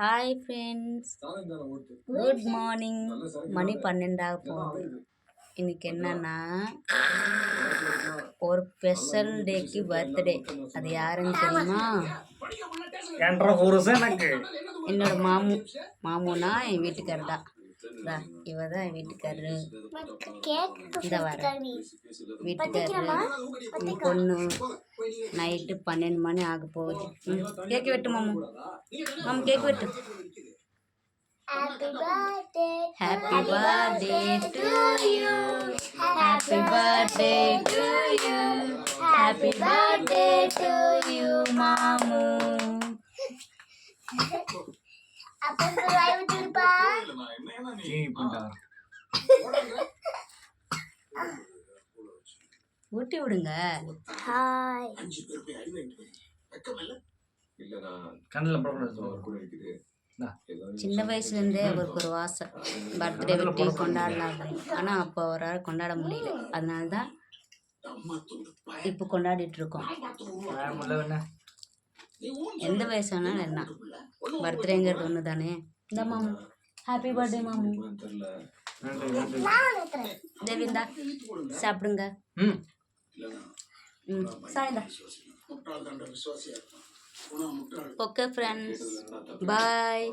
Hi friends, good morning. மணி 12 ஆக போகுது. இன்னைக்கு என்னன்னா ஒரு ஸ்பெஷல் டேக்கு பர்த்டே. அது யாருன்னு தெரியுமா? என்னோட மாமுனா என் வீட்டுக்காரர் தான். இவ தான் என் வீட்டுக்காரரு. இந்த வர வீட்டுக்காரரு என் பொண்ணு. நைட்டு 12 மணி ஆக போகுது. கேக்கு வெட்டு மாமு. மாமு கேக்கு வெட்டு. Happy birthday to you. Happy birthday to you. Happy birthday to you, மாமு. ஊட்டி விடுங்க. ஹாய். சின்ன வயசுலேருந்தே அவருக்கு ஒரு ஆசை, பர்த்டே வெட்டி கொண்டாடலாம் அப்படின்னு. ஆனால் அப்போ அவரால் கொண்டாட முடியல. அதனால தான் இப்போ கொண்டாடிட்டு இருக்கோம். எந்த வயசானாலும் என்ன, பர்த்டேங்கிறது ஒன்று தானே. இந்த மாமு ஹாப்பி பர்த்டே மாமு. தேவிந்தா சாப்பிடுங்க. சாய்ந்தா. ஓகே ஃப்ரெண்ட்ஸ், பாய்.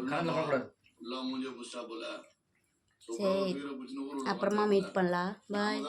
சரி, அப்புறமா மீட் பண்ணலாம். பாய்.